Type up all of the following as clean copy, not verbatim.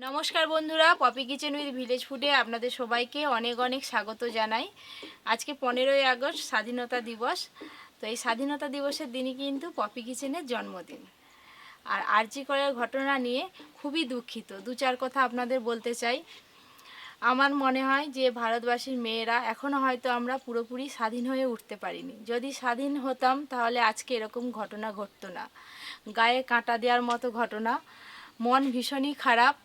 নমস্কার বন্ধুরা, poppy Kitchen with village ফুডে আপনাদের সবাইকে অনেক অনেক স্বাগত জানাই। আজকে 15ই আগস্ট স্বাধীনতা দিবস। তো এই স্বাধীনতা দিবসের দিনই কিন্তু পপি কিচেনের জন্মদিন। আর আরজি করের ঘটনা নিয়ে খুবই দুঃখিত। দু চার কথা আপনাদের বলতে চাই। আমার মনে হয় যে ভারতবাসীর মেয়েরা এখনও হয়তো আমরা পুরোপুরি স্বাধীন হয়ে উঠতে পারিনি। যদি স্বাধীন হতাম তাহলে আজকে এরকম ঘটনা ঘটতো না। গায়ে কাঁটা দেওয়ার মতো ঘটনা, মন ভীষণই খারাপ।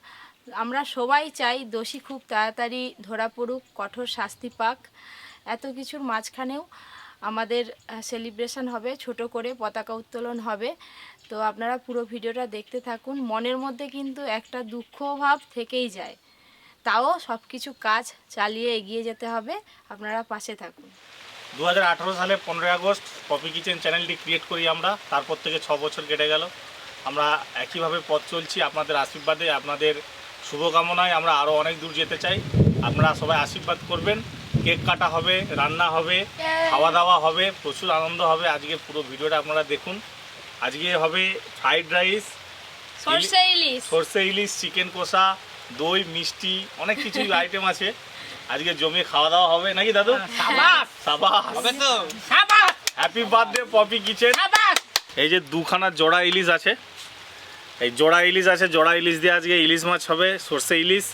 আমরা সবাই চাই দোষী খুব তাড়াতাড়ি ধরা পড়ুক, কঠোর শাস্তি পাক। এত কিছুর মাঝখানেও আমাদের সেলিব্রেশন হবে, ছোট করে পতাকা উত্তোলন হবে। তো আপনারা পুরো ভিডিওটা দেখতে থাকুন। মনের মধ্যে কিন্তু একটা দুঃখ ভাব থেকেই যায়, তাও সব কিছু কাজ চালিয়ে এগিয়ে যেতে হবে। আপনারা পাশে থাকুন। 2018 সালে 15 আগস্ট পপি কিচেন চ্যানেলটি ক্রিয়েট করি আমরা। তারপর থেকে 6 বছর কেটে গেল। আমরা একইভাবে পথ চলছি। আপনাদের আশীর্বাদে, আপনাদের শুভকামনায় আমরা আরও অনেক দূর যেতে চাই। আপনারা সবাই আশীর্বাদ করবেন। কেক কাটা হবে, রান্না হবে, খাওয়া দাওয়া হবে, প্রচুর আনন্দ হবে। আজকে পুরো ভিডিওটা আপনারা দেখুন। আজকে হবে ফ্রাইড রাইস, সরষে ইলিশ, চিকেন কষা, দই, মিষ্টি, অনেক কিছুই আইটেম আছে। আজকে জমিয়ে খাওয়া দাওয়া হবে নাকি দাদু? সাবাস সাবাস হবে তো। সাবাস, হ্যাপি বার্থডে পপি কিচেন। এই যে দুখানা জোড়া ইলিশ আছে, এই জোড়া ইলিশ আছে। জোড়া ইলিশ দিয়ে আজকে ইলিশ মাছ হবে, সরষে ইলিশ।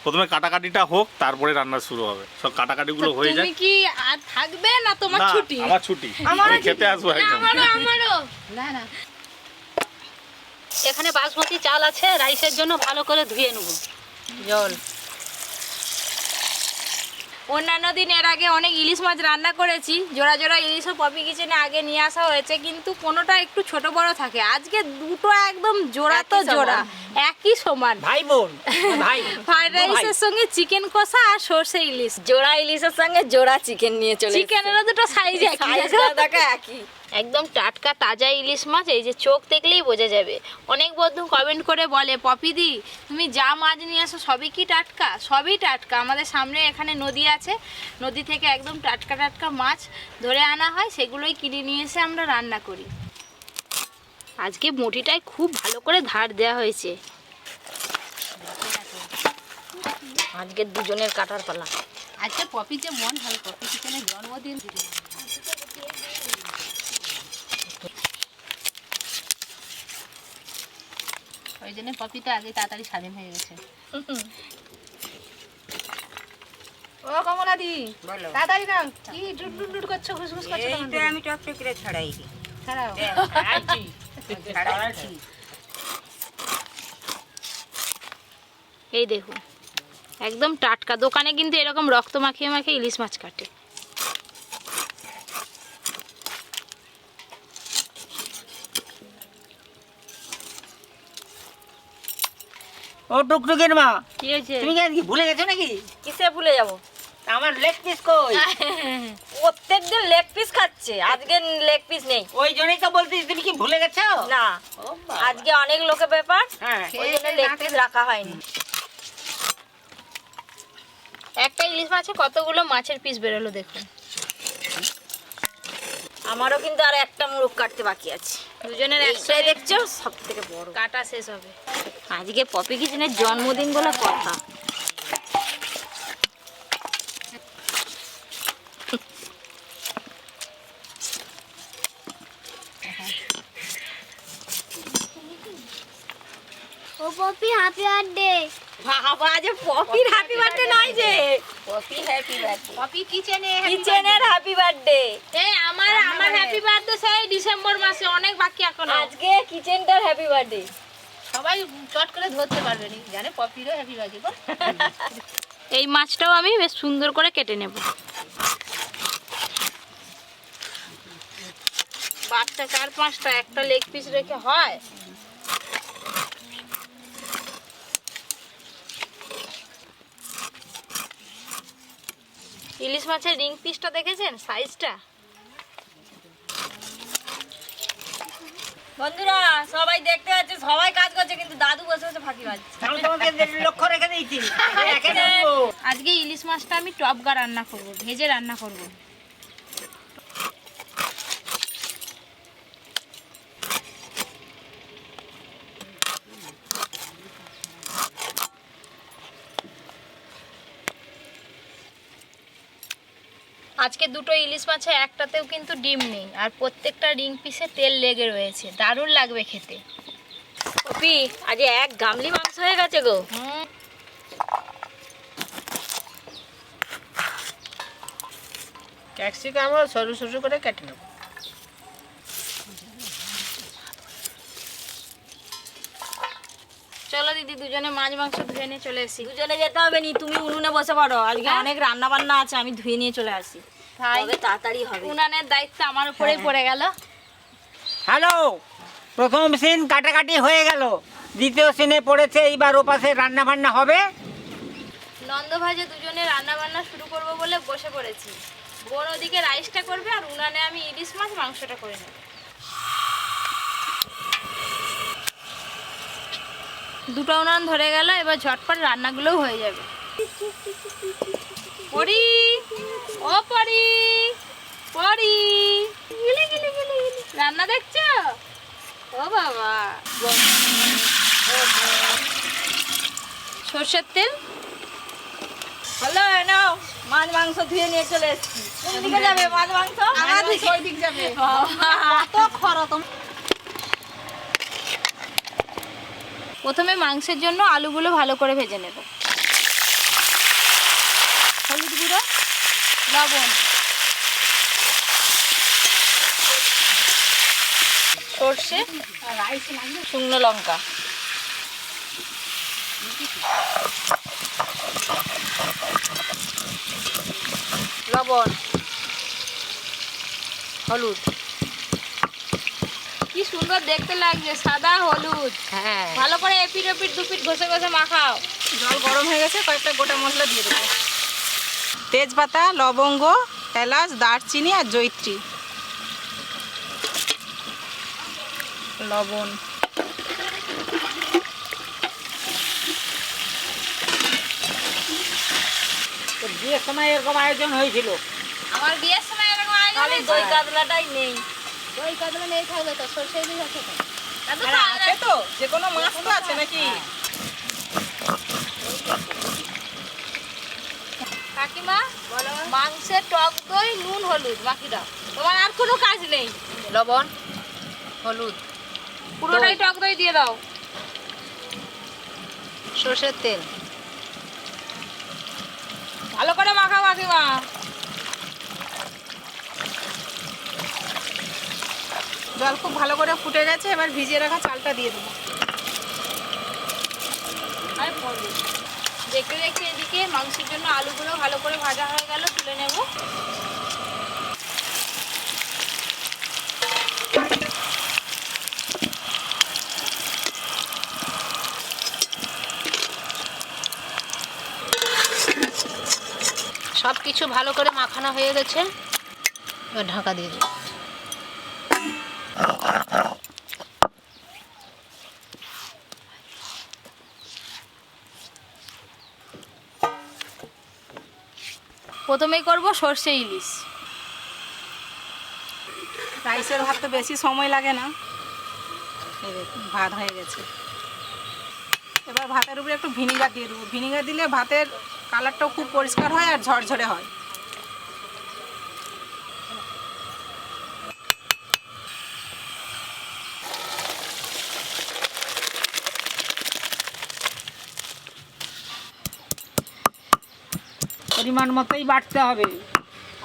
প্রথমে কাটাকাটিটা হোক, তারপরে রান্না শুরু হবে। সব কাটাকাটিগুলো হয়ে যায়। তুমি কি আর থাকবে না? তোমার ছুটি? আমার ছুটি, আমি খেতে আসবো একদম। আমারও না না। এখানে বাসমতি চাল আছে, রাইসের জন্য ভালো করে ধুয়ে নেব। জল অন্যান্য দিন এর আগে অনেক ইলিশ মাছ রান্না করেছি। জোড়া জোড়া ইলিশও পপি কিচেনে আগে নিয়ে আসা হয়েছে, কিন্তু কোনোটা একটু ছোট বড় থাকে। আজকে দুটো একদম জোড়া তো জোড়া, একই সমান ভাই বোন। ভাই ফ্রাইড রাইসের সঙ্গে চিকেন কষা আর সরষে ইলিশ। জোড়া ইলিশের সঙ্গে জোড়া চিকেন নিয়ে চলে চিকেনেরও দুটো সাইজ একই। একদম টাটকা তাজা ইলিশ মাছ। এই যে চোখ দেখলেই বোঝা যাবে। অনেক বন্ধু কমেন্ট করে বলে, পপিদি তুমি যা মাছ নিয়ে আসো সবই কি টাটকা? সবই টাটকা। আমাদের সামনে এখানে নদী আছে, নদী থেকে একদম টাটকা টাটকা মাছ ধরে আনা হয়, সেগুলোই কিনে নিয়ে এসে আমরা রান্না করি। আজকে মুঠিটায় খুব ভালো করে ধার দেওয়া হয়েছে। আজকে দুজনের কাটার পালা। আজকে পপি যে মন ভালো, পপি কিচেনের জন্মদিন। ওই জন্য পপিটা আগে তাড়াতাড়ি স্বাধীন হয়ে গেছে। ও কমলাদি, তাড়াতাড়ি নাও। কি ডুড করছো, ঘুসঘুস করছো? এইটা আমি টক করে ছড়াই দিই। ছাড়াও। ছড়াইছি। এই দেখুন, একদম টাটকা। দোকানে কিন্তু এরকম রক্ত মাখিয়ে মাখিয়ে ইলিশ মাছ কাটে। ও টুকটুকের মা, কি হয়েছে? তুমি কি আজকে ভুলে গেছো নাকি? কিসে ভুলে যাব? আমার লেগ পিস কই? প্রত্যেকদিন লেগ পিস খাচ্ছে, আজকে লেগ পিস নেই। ওই জন্যই তো বলছি, তুমি কি ভুলে গেছো? না, আজকে অনেক লোকের ব্যাপার, হ্যাঁ, ওই জন্য লেগ পিস রাখা হয়নি। একটা ইলিশ মাছে কতগুলো মাছের পিস বেরোলো দেখুন। আমারও কিন্তু আর একটা মুরগ কাটতে বাকি আছে। দুজনের এইটাই একসাথে দেখছো সব থেকে বড়। কাটা শেষ হবে। আজকে পপি কিচেনের জন্মদিন বলে কথা। ও পপি হ্যাপি বার্থডে। বাবা, আজ পপির হ্যাপি বার্থডে নয় যে, পপি হ্যাপি বার্থডে। পপি কিচেনে কিচেনের হ্যাপি বার্থডে। এই আমার হ্যাপি বার্থডে সেই ডিসেম্বর মাসে, অনেক বাকি এখনো। আজকে কিচেনটার হ্যাপি বার্থডে। সবাই চট করে ধরতে পারবে না, জানে পপিরও হ্যাপি বার্থডে। এই মাছটাও আমি বেশ সুন্দর করে কেটে নেব। বাচ্চা 4-5টা, একটা লেগ পিস রেখে হয়? ইলিশ মাছের রিং পিসটা দেখেছেন সাইজটা? বন্ধুরা সবাই দেখতে পাচ্ছে, সবাই কাজ করছে, কিন্তু দাদু বসে বসে ফাঁকি মারছে। আমি তোমাকে লক্ষ্য রেখে দিয়েছি। রেখে দেবো। আজকে ইলিশ মাছটা আমি টপগা রান্না করব, ভেজে রান্না করব। আজকে দুটো ইলিশ মাছে একটাতেও কিন্তু ডিম নেই, আর প্রত্যেকটা রিং পিসে তেল লেগে রয়েছে। দারুণ লাগবে খেতে। পপি আজ এক গামলি মাংস হয়ে গেছে গো। ক্যাপসিকাম সরু সরু করে কেটে নেব। চলো দিদি, দুজনে মাছ মাংস ধুয়ে নিয়ে চলে এসি। দুজনে যেতে হবে নি, তুমি উনুনে বসে পড়ো, আজকে অনেক রান্না বান্না আছে, আমি ধুয়ে নিয়ে চলে আসি। তাই তবে তাড়াতাড়ি হবে। উনানের দায়িত্ব আমার উপরেই পড়ে গেল। হ্যালো, প্রথম সিন কাটাকাটি হয়ে গেল, দ্বিতীয় সিনে পড়েছে এইবার ওপাশে রান্না বান্না হবে। নন্দভাজে দুজনে রান্না বান্না শুরু করব বলে বসে পড়েছি। বোন ওদিকে রাইসটা করবে আর উনানে আমি ইলিশ মাছ মাংসটা করে নেব। দুটো উনান ধরে গেল, এবার ঝটপট রান্নাগুলোও হয়ে যাবে। পরি, ও পরি, পরি, রান্না দেখছো? ও বাবা, সর্ষের তেল হলো নাও, মাছ মাংস ধুয়ে নিয়ে চলে এসেছি। কোন দিকে যাবে মাছ মাংস? ওই দিক যাবে। প্রথমে মাংসের জন্য আলুগুলো ভালো করে ভেজে নেব। হলুদ গুঁড়ো, লবণ, সর্ষে, শুকনো লঙ্কা, লবণ, হলুদ। কি সুন্দর দেখতে লাগছে, সাদা হলুদ। হ্যাঁ, ভালো করে এপিট ওপিট দুপিট ঘষে ঘষে মাখাও। জল গরম হয়ে গেছে, কয়েকটা গোটা মশলা দিয়ে দেবো। তেজপাতা, লবঙ্গ, এলাচ, দারচিনি আর জয়িত্রী। লবণ, তো বিয়ের সময় এরকম আয়োজন হয়েছিল। আমার বিয়ের সময় এরকম আয়োজন খালি হয়েছে। দই কাতলাটাই নেই। দই কাতলা নেই, থাকবে তো সরষে ইলিশ আছে তো। এত তো আর আছে তো, যে কোনো মাছ তো আছে নাকি? কাকিমা, মাংসের টক দই, নুন, হলুদ মাখি দাও। তোমার আর কোনো কাজ নেই। লবণ, হলুদ, পুরোটাই টক দই দিয়ে দাও। সর্ষের তেল, ভালো করে মাখাও কাকিমা। জল খুব ভালো করে ফুটে গেছে, এবার ভিজিয়ে রাখা চালটা দিয়ে দেবো। আর পড়বে। দেখতে দেখতে এদিকে মাংসের জন্য আলুগুলো ভালো করে ভাজা হয়ে গেল, তুলে নেব। সব কিছু ভালো করে মাখানো হয়ে গেছে, এবার ঢাকা দিয়ে দেবো। প্রথমেই করব সর্ষে ইলিশ। রাইসের ভাত তো বেশি সময় লাগে না। এই দেখুন, ভাত হয়ে গেছে। এবার ভাতের উপরে একটু ভিনিগার দিয়ে দেবো। ভিনিগার দিলে ভাতের কালারটাও খুব পরিষ্কার হয় আর ঝরঝরে হয়। পরিমাণ মতোই বাড়তে হবে।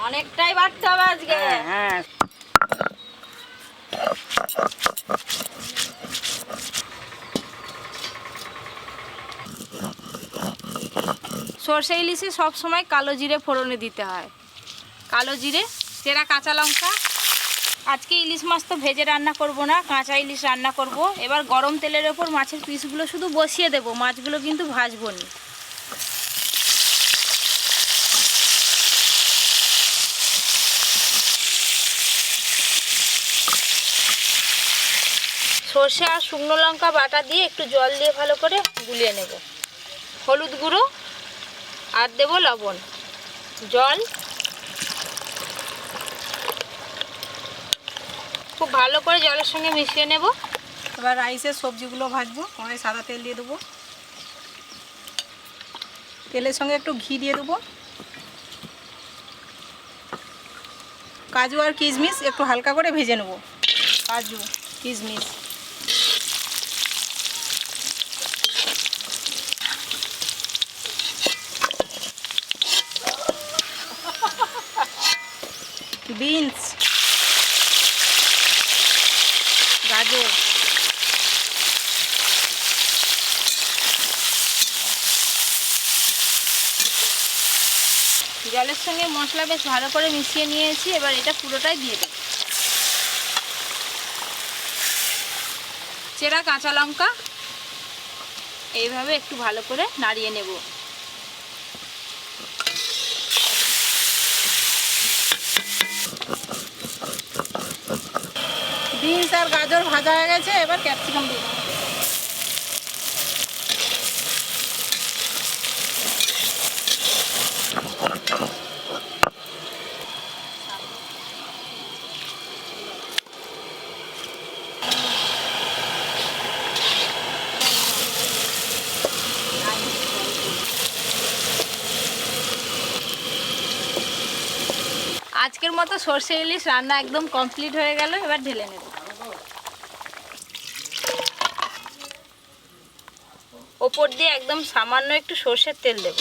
অনেকটাই বাড়তে হবে আজকে। হ্যাঁ, সর্ষে ইলিশে সব সময় কালো জিরে ফোড়নে দিতে হয়। কালো জিরে, চেরা কাঁচা লঙ্কা। আজকে ইলিশ মাছ তো ভেজে রান্না করব না, কাঁচা ইলিশ রান্না করব। এবার গরম তেলের ওপর মাছের পিসগুলো শুধু বসিয়ে দেব, মাছগুলো কিন্তু ভাজবো না। সর্ষে আর শুকনো লঙ্কা বাটা দিয়ে একটু জল দিয়ে ভালো করে গুলিয়ে নেব। হলুদ গুঁড়ো আর দেবো লবণ, জল। খুব ভালো করে জলের সঙ্গে মিশিয়ে নেব। এবার রাইসের সবজিগুলো ভাজবো। কড়াই সাদা তেল দিয়ে দেবো, তেলের সঙ্গে একটু ঘি দিয়ে দেবো। কাজু আর কিশমিশ একটু হালকা করে ভেজে নেব। কাজু কিশমিশ বিনস গাজর জলের সঙ্গে মশলা বেশ ভালো করে মিশিয়ে নিয়েছি, এবার এটা পুরোটাই দিয়ে দেব। চেরা কাঁচা লঙ্কা এইভাবে একটু ভালো করে নাড়িয়ে নেব। বিনস আর গাজর ভাজা হয়ে গেছে, এবার ক্যাপসিকাম দিয়ে দেবো। আজকের মতো সর্ষে ইলিশ রান্না একদম কমপ্লিট হয়ে গেল, এবার ঢেলে নেব। ওপর দিয়ে একদম সামান্য একটু সর্ষের তেল দেব।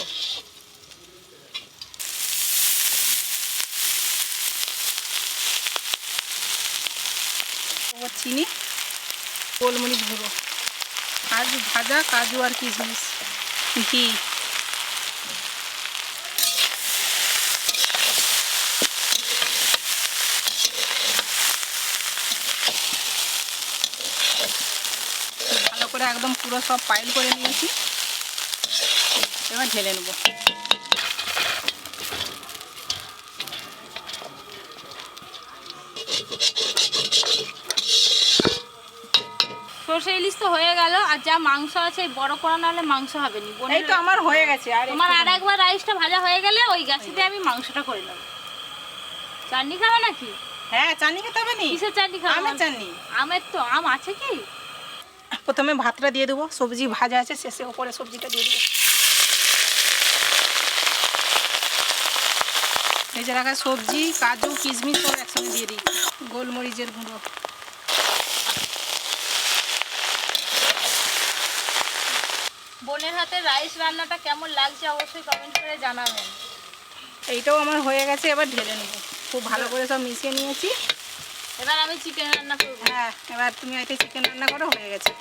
চিনি, গোলমরিচ গুঁড়ো, আর ভাজা কাজু আর কিশমিশ, ঘি, ভালো করে একদম পুরো সব পাইল করে নিয়েছি, এবার ঢেলে নেব। সর্ষে ইলিশ তো হয়ে গেল, আর যা মাংস আছে এই বড় করা নাহলে মাংস হবে নি। এই তো আমার হয়ে গেছে। আর তোমার আর একবার রাইসটা ভাজা হয়ে গেলে ওই গ্যাসেতে আমি মাংসটা করে নেব। চাটনি খাবে নাকি? হ্যাঁ, চাটনি খেতে হবে নি? কিসের চাটনি খাবে? আমের চাটনি। আমের তো আম আছে কি? প্রথমে ভাতটা দিয়ে দেবো, সবজি ভাজা আছে, শেষে ওপরে সবজিটা দিয়ে দেবো। এই যে রাখা সবজি, কাজু কিশমিশ সব একসঙ্গে দিয়ে দিই, গোলমরিচের গুঁড়ো। বোনের হাতে রাইস রান্নাটা কেমন লাগছে অবশ্যই কমেন্ট করে জানাবেন। এইটাও আমার হয়ে গেছে, এবার ঢেলে নেব। খুব ভালো করে সব মিশিয়ে নিয়েছি। এবার আমি চিকেন রান্না করব। হ্যাঁ, এবার তুমি এটা চিকেন রান্না করো, হয়ে গেছে।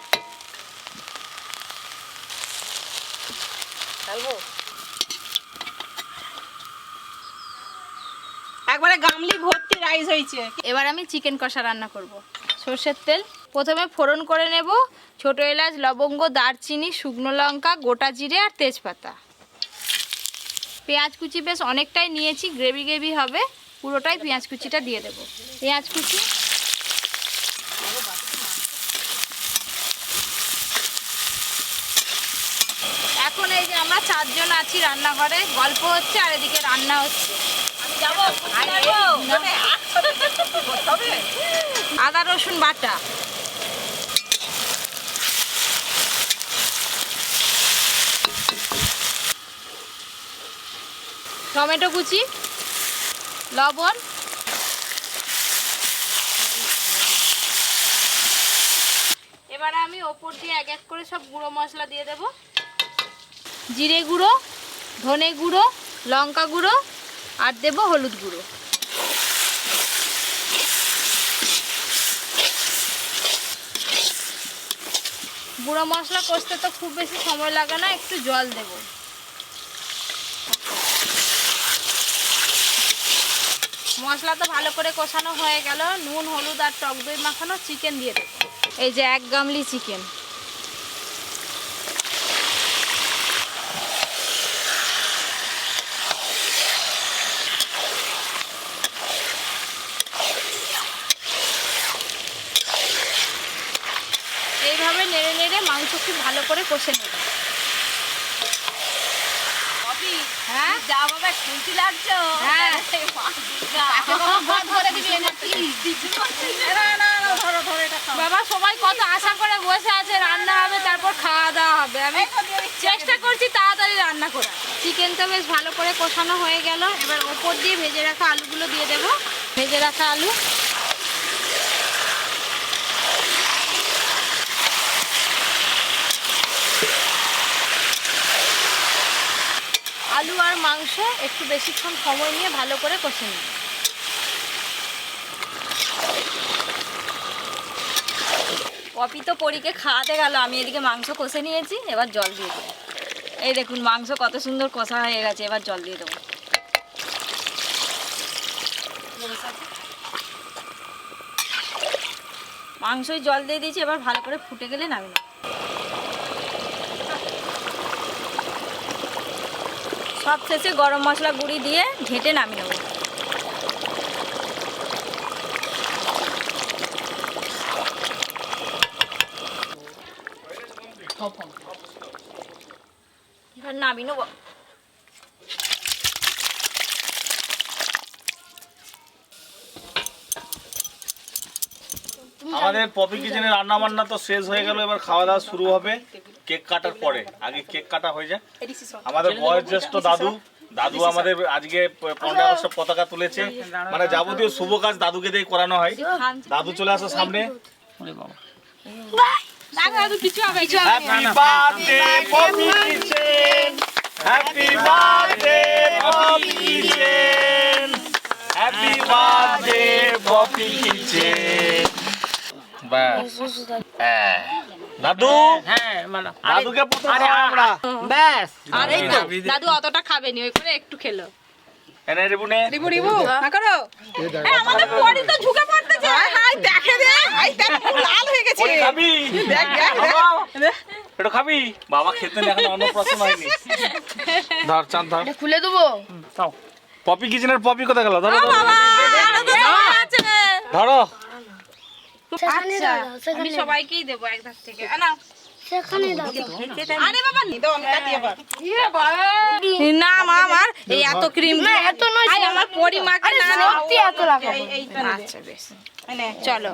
একবারে গামলি ভর্তি রাইস হয়েছে। এবার আমি চিকেন কষা রান্না করব। সর্ষের তেল প্রথমে ফোড়ন করে নেব। ছোট এলাচ, লবঙ্গ, দারচিনি, শুকনো লঙ্কা, গোটা জিরে আর তেজপাতা। পেঁয়াজ কুচি বেশ অনেকটাই নিয়েছি, গ্রেভি গ্রেভি হবে, পুরোটাই পেঁয়াজ কুচিটা দিয়ে দেব। পেঁয়াজ কুচি, এখন এই যে আমরা 4 জন আছি রান্নাঘরে, গল্প হচ্ছে আর এদিকে রান্না হচ্ছে। আমি যাবো, আদা রসুন বাটা, টমেটো কুচি, লবণ, এবারে আমি ওপর দিয়ে এক এক করে সব গুঁড়ো মশলা দিয়ে দেব। জিরে গুঁড়ো, ধনে গুঁড়ো, লঙ্কা গুঁড়ো আর দেব হলুদ গুঁড়ো। গুঁড়ো মশলা কষতে তো খুব বেশি সময় লাগে না, একটু জল দেব। মশলা তো ভালো করে কষানো হয়ে গেল, নুন হলুদ আর টক দই মাখানো চিকেন দিয়ে দেব। এই যে 1 গামলি চিকেন। এইভাবে নেড়ে নেড়ে মাংস খুব ভালো করে কষে নেব। হ্যাঁ, যা বাবা খুশি লাগছে। হ্যাঁ, বাবা সবাই কত আশা করে বসে আছে, রান্না হবে তারপর খাওয়া দাওয়া হবে। আমি চেষ্টা করছি তাড়াতাড়ি রান্না করা। চিকেনটা বেশ ভালো করে কষানো হয়ে গেল, এবার ওপর দিয়ে ভেজে রাখা আলুগুলো দিয়ে দেব। ভেজে রাখা আলু, আলু আর মাংস একটু বেশিক্ষণ সময় নিয়ে ভালো করে কষে নিন। পপি তো পরীকে খাওয়াতে গেল, আমি এদিকে মাংস কষে নিয়েছি, এবার জল দিয়ে দেবো। এই দেখুন মাংস কত সুন্দর কষা হয়ে গেছে, এবার জল দিয়ে দেবো। মাংসই জল দিয়ে দিয়েছি, এবার ভালো করে ফুটে গেলে নামিয়ে নেব। সব শেষে গরম মশলা গুঁড়ি দিয়ে ঘেঁটে নামিয়ে নেব। এবার নামিয়ে নেব। আমাদের পপি কিচেনের রান্না বান্না তো শেষ হয়ে গেল, এবার খাওয়া দাওয়া শুরু হবে কেক কাটার পরে। আগে কেক কাটা হয়ে যায়। আমাদের বয়োজ্যেষ্ঠ দাদু আমাদের আজকে 15 আগস্ট পতাকা তুলেছে, মানে যাবতীয় শুভ কাজ দাদুকে দিয়ে করানো হয়। দাদু চলে আসো সামনে। Happy birthday Poppy Kitchen, happy birthday Poppy Kitchen, happy birthday Poppy Kitchen. দাদু, দাদুকে প্রথম আমরা ব্যাস আর এই তো দাদু অতটা খাবেনি, ওই করে একটু খেলো। এনে রিবুনে রিবু না করো। আমাদের পরি তো ঝুঁকে পড়তেছে। হাই দেখে দে, হাই দেখ পুরো লাল হয়ে গেছে। পরি খাবি? দেখ দেখ দেখ। এটা খাবি? বাবা খেতে না, এখন অন্নপ্রাশন হয়নি। ধর চাঁদ ধর, খুলে দেবো। দাও। পপি কিচেনের পপি কোথায় গেল? ধরো ধরো, আছে। ধরো। সেখানে দাও, আমি সেখানে সবাইকেই দেবো এক ধার থেকে। না সেখানে দাও। আরে বাবা নি দাও, আমি কাটি আবার। না মা আমার এই এত ক্রিম না এত নয়, আই আমার পরি মাকে না না। সত্যি এত লাগাবো। এইটা নেবে। আচ্ছা বেশ, এনে চলো।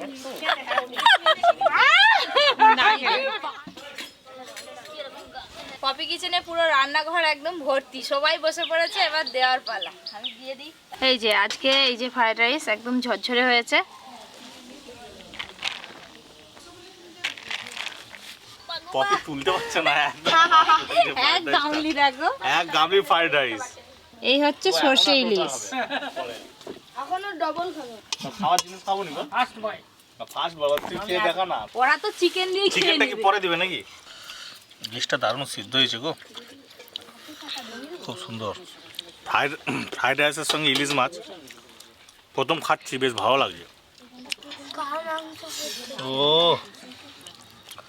পপি কিচেনে পুরো রান্নাঘর একদম ভর্তি, সবাই বসে পড়েছে, এবার দেওয়ার পালা। আমি দিয়ে দিই। এই যে আজকে এই যে ফ্রাইড রাইস একদম ঝরঝরে হয়েছে। পপি তুলতে পারছে না, এক গামলি দেখো, এক গামলি ফ্রাইড রাইস। এই হচ্ছে সর্ষে ইলিশ। এখনো ডবল খাবো। খাওয়ার জিনিস খাবো নি গো? ফার্স্ট বয় ফার্স্ট বলো, তুই খেয়ে দেখা না। ওরা তো চিকেন দিয়ে খেয়ে চিকেনটা কি নেবে। পরে দিবে নাকি? ইলিশটা দারুণ সিদ্ধ হয়েছে গো, খুব সুন্দর। ফ্রাইড রাইসের সঙ্গে ইলিশ মাছ প্রথম খাচ্ছি, বেশ ভালো লাগছে। কার মাংস খেতে? ও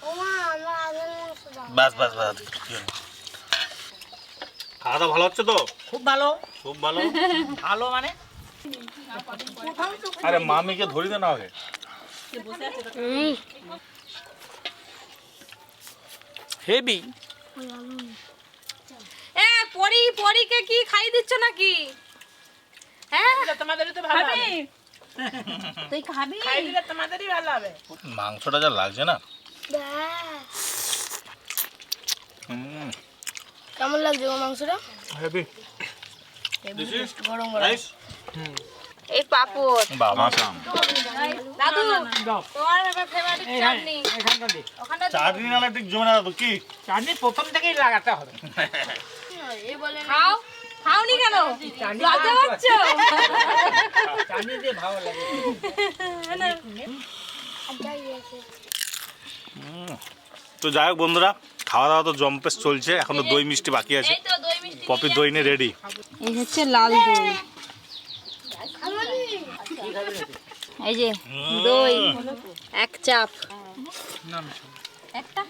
ও মা, আমার আগের মাংস দাও। বাস বাস বাস, খাওয়া দাওয়া ভালো হচ্ছে তো? খুব ভালো, খুব ভালো। ভালো মানে আরে মামিকে ধরি দে না আগে। হেভি। এ পরিকে কি খাই দিচ্ছ নাকি? হ্যাঁ তোমাদেরই তো ভালো হবে। তুই খাবি? খাই দিলে তোমাদেরই ভালো হবে। মাংসটা যা লাগছে না, ব্যাস। হুম, কেমন লাগছে গো মাংসটা? হেভি। গরম রাইস এই পাপড় বাবা, দাদু তোমার ফেভারিট চাটনি ওখানে চাটনি নালে ঠিক জমে না দাদু। কি চাটনি প্রথম থেকেই লাগাতে হবে। খাও, খাওনি কেন? লজ্জা পাচ্ছ? চাটনি দিয়ে ভালো লাগে। তো যাই হোক বন্ধুরা, খাওয়া দাওয়া তো জম্পেস চলছে, এখনো দই মিষ্টি বাকি আছে। এই তো দই মিষ্টি পপি দই নিয়ে রেডি। এই হচ্ছে লাল দই, এই যে দই এক চাপ একটা।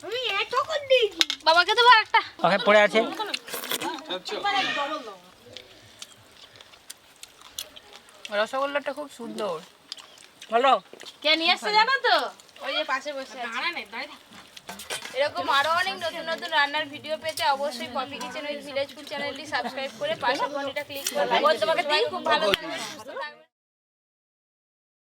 আমি এত করে দিয়েছি। বাবাকে দেবো একটা। ওকে পড়ে আছে। রসগোল্লাটা খুব সুন্দর, ভালো। কে নিয়ে এসছে জানো তো? ওই যে পাশে বসে আছে। এরকম আরো অনেক নতুন নতুন রান্নার ভিডিও পেতে অবশ্যই Poppy Kitchen with village food চ্যানেলটি সাবস্ক্রাইব করে পাশে ঘন্টিটা ক্লিক করবেন। তোমাকে খুব ভালো থাকবেন, সুস্থ থাকবেন।